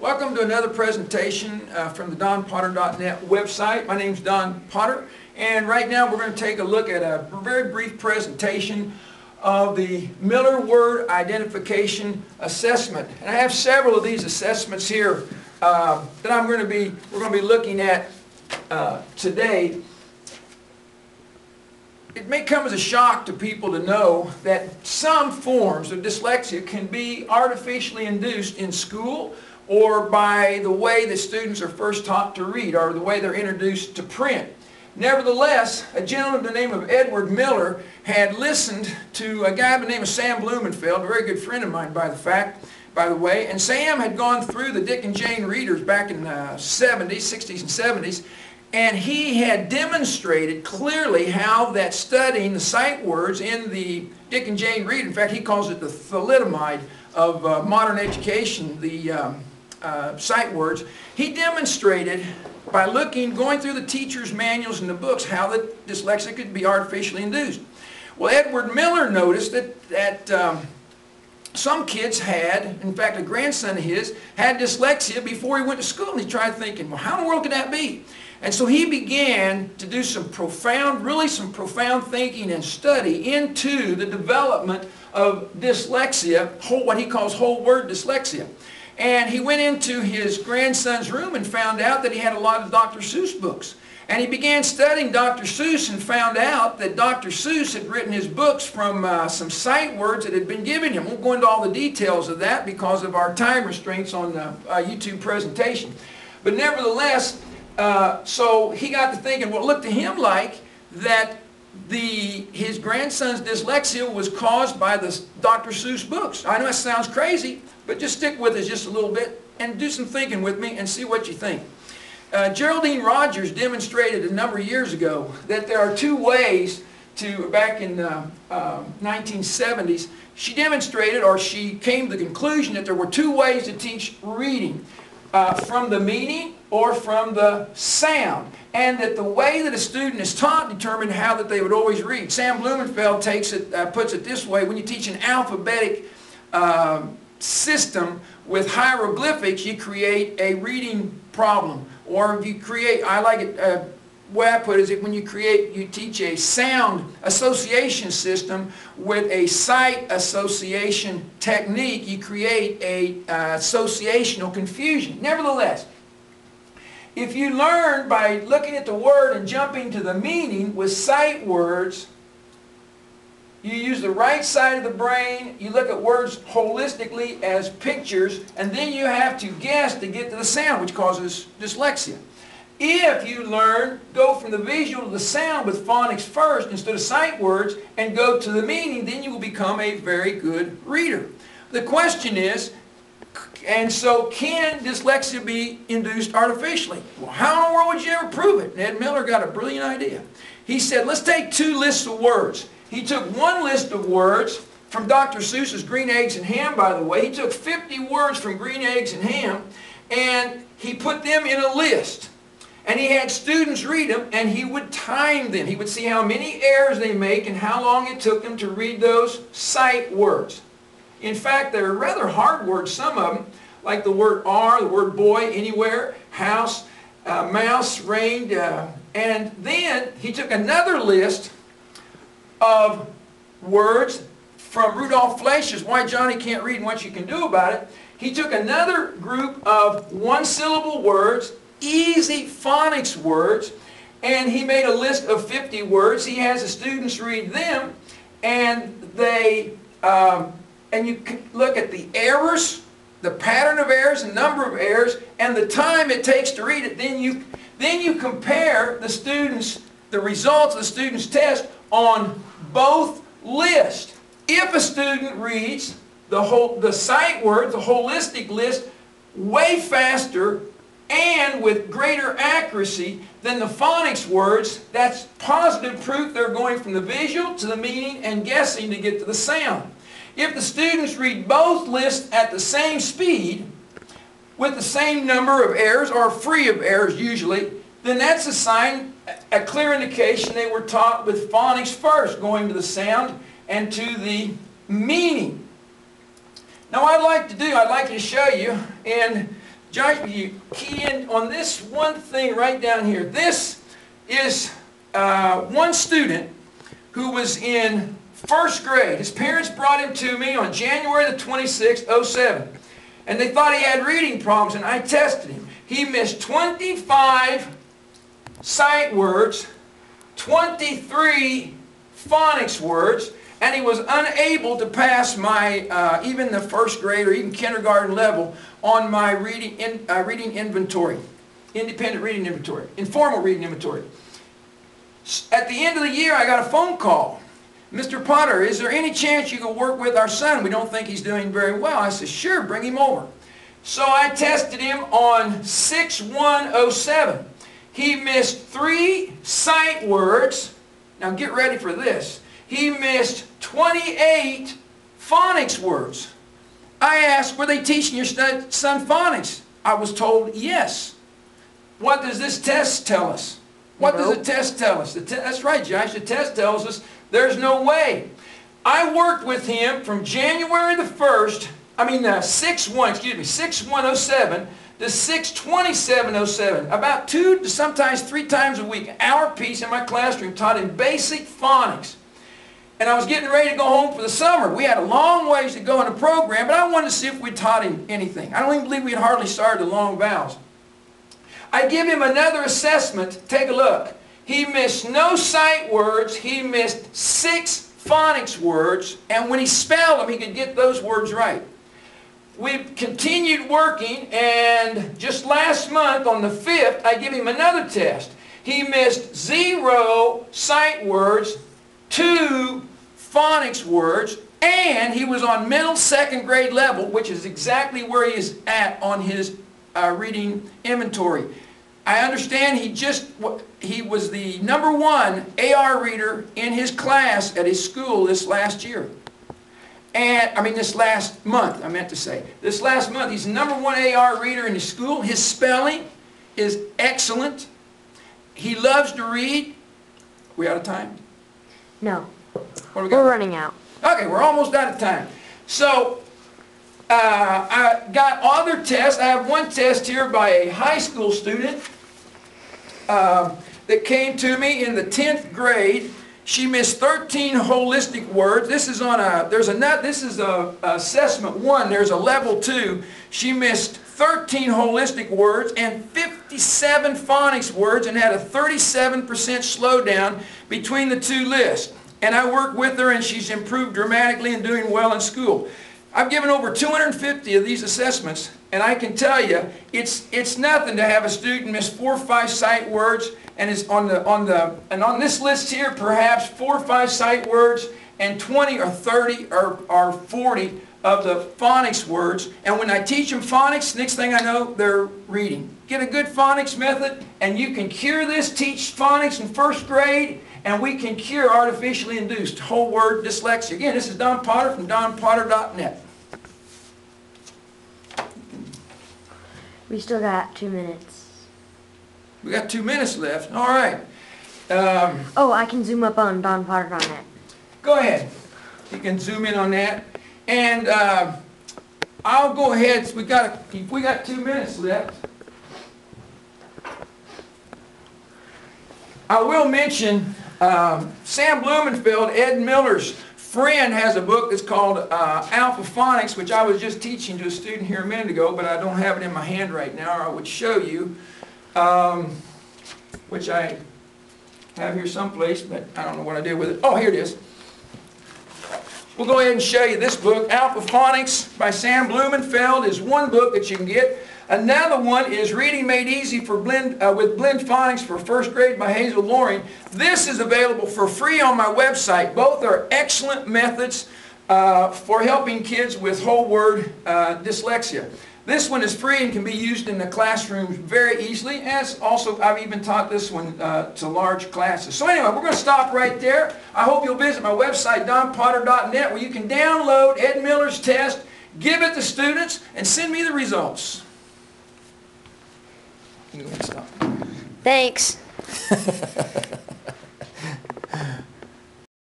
Welcome to another presentation from the donpotter.net website. My name is Don Potter, and right now we're going to take a look at a very brief presentation of the Miller Word Identification Assessment. And I have several of these assessments here that we're going to be looking at today. It may come as a shock to people to know that some forms of dyslexia can be artificially induced in school or by the way that students are first taught to read or the way they're introduced to print. Nevertheless, a gentleman by the name of Edward Miller had listened to a guy by the name of Sam Blumenfeld, a very good friend of mine by the way, and Sam had gone through the Dick and Jane readers back in the 60s and 70s, and he had demonstrated clearly how that studying the sight words in the Dick and Jane reader, in fact he calls it the thalidomide of modern education, the sight words, he demonstrated by going through the teacher's manuals and the books how the dyslexia could be artificially induced. Well, Edward Miller noticed that some kids had, in fact a grandson of his, had dyslexia before he went to school, and he tried thinking, well, how in the world could that be? And so he began to do some profound thinking and study into the development of dyslexia, what he calls whole word dyslexia. And he went into his grandson's room and found out that he had a lot of Dr. Seuss books. And he began studying Dr. Seuss and found out that Dr. Seuss had written his books from some sight words that had been given him. Won't go into all the details of that because of our time restraints on the YouTube presentation. But nevertheless, so he got to thinking, well, it looked to him like that his grandson's dyslexia was caused by the Dr. Seuss books. I know that sounds crazy, but just stick with us just a little bit and do some thinking with me and see what you think. Geraldine Rogers demonstrated a number of years ago that there are two ways to, back in the 1970s, she demonstrated, or she came to the conclusion that there were two ways to teach reading, from the meaning or from the sound, and that the way that a student is taught determined how that they would always read. Sam Blumenfeld puts it this way: when you teach an alphabetic system with hieroglyphics, you create a reading problem. Or if you create, I like it, the way I put it is when you teach a sound association system with a sight association technique, you create a associational confusion. Nevertheless, if you learn by looking at the word and jumping to the meaning with sight words, you use the right side of the brain, you look at words holistically as pictures, and then you have to guess to get to the sound, which causes dyslexia. If you go from the visual to the sound with phonics first instead of sight words and go to the meaning, then you will become a very good reader. The question is, and so can dyslexia be induced artificially? Well, how in the world would you ever prove it? And Ed Miller got a brilliant idea. He said, let's take two lists of words. He took one list of words from Dr. Seuss's Green Eggs and Ham, by the way. He took 50 words from Green Eggs and Ham, and he put them in a list. And he had students read them, and he would time them. He would see how many errors they make and how long it took them to read those sight words. In fact, they're rather hard words, some of them, like the word "are," the word "boy," "anywhere," "house," "mouse," "rained," and then he took another list of words from Rudolf Fleisch's Why Johnny Can't Read and What You Can Do About It. He took another group of one-syllable words, easy phonics words, and he made a list of 50 words. He has the students read them, and you can look at the errors, the pattern of errors, the number of errors, and the time it takes to read it. Then you compare the results of the student's test on both lists. If a student reads the sight word, the holistic list, way faster and with greater accuracy than the phonics words, that's positive proof they're going from the visual to the meaning and guessing to get to the sound. If the students read both lists at the same speed, with the same number of errors, or free of errors usually, then that's a sign, a clear indication they were taught with phonics first, going to the sound and to the meaning. Now what I'd like to show you in Josh, will you key in on this one thing right down here? This is one student who was in first grade. His parents brought him to me on January the 26th, 07. And they thought he had reading problems, and I tested him. He missed 25 sight words, 23 phonics words, and he was unable to pass my, even the first grade or even kindergarten level on my reading inventory, independent reading inventory, informal reading inventory. At the end of the year, I got a phone call. Mr. Potter, is there any chance you could work with our son? We don't think he's doing very well. I said, sure, bring him over. So I tested him on 6/1/07. He missed 3 sight words. Now get ready for this. He missed 28 phonics words. I asked, were they teaching your son phonics? I was told yes. What does this test tell us? What does the test tell us? That's right, Josh. The test tells us there's no way. I worked with him from January the 1st, 6/1/07 to 6/27/07. About 2 to sometimes 3 times a week, an hour piece in my classroom, taught him basic phonics. And I was getting ready to go home for the summer. We had a long ways to go in the program, but I wanted to see if we taught him anything. I don't even believe we had hardly started the long vowels. I give him another assessment. Take a look. He missed no sight words. He missed 6 phonics words. And when he spelled them, he could get those words right. We've continued working, and just last month on the 5th, I give him another test. He missed 0 sight words, 2 phonics words, and he was on middle 2nd grade level, which is exactly where he is at on his reading inventory. I understand he was the #1 AR reader in his class at his school this last year. And, this last month, I meant to say. This last month, he's the #1 AR reader in his school. His spelling is excellent. He loves to read. We out of time? No. What do we got? We're running out. Okay, we're almost out of time. So, I got other tests. I have one test here by a high school student that came to me in the 10th grade. She missed 13 holistic words. This is on this is assessment 1. There's a level 2. She missed 13 holistic words and 57 phonics words and had a 37% slowdown between the 2 lists. And I worked with her, and she's improved dramatically and doing well in school. I've given over 250 of these assessments, and I can tell you, it's nothing to have a student miss 4 or 5 sight words, and it's on this list here, perhaps 4 or 5 sight words, and 20 or 30 or 40 of the phonics words. And when I teach them phonics, next thing I know, they're reading. Get a good phonics method, and you can cure this. Teach phonics in 1st grade, and we can cure artificially induced whole word dyslexia. Again, this is Don Potter from donpotter.net. We still got 2 minutes. We got 2 minutes left. All right. Oh, I can zoom up on donpotter.net. Go ahead. You can zoom in on that. And I'll go ahead. We got 2 minutes left. I will mention Sam Blumenfeld, Ed Miller's friend, has a book that's called Alpha Phonics, which I was just teaching to a student here a minute ago, but I don't have it in my hand right now, or I would show you, which I have here someplace, but I don't know what I did with it. Oh, here it is. We'll go ahead and show you this book. Alpha Phonics by Sam Blumenfeld is one book that you can get. Another one is Reading Made Easy for Blend Phonics for 1st grade by Hazel Loring. This is available for free on my website. Both are excellent methods for helping kids with whole word dyslexia. This one is free and can be used in the classroom very easily. As also, I've even taught this one to large classes. So anyway, we're going to stop right there. I hope you'll visit my website, donpotter.net, where you can download Ed Miller's test, give it to students, and send me the results. You can go ahead and stop. Thanks.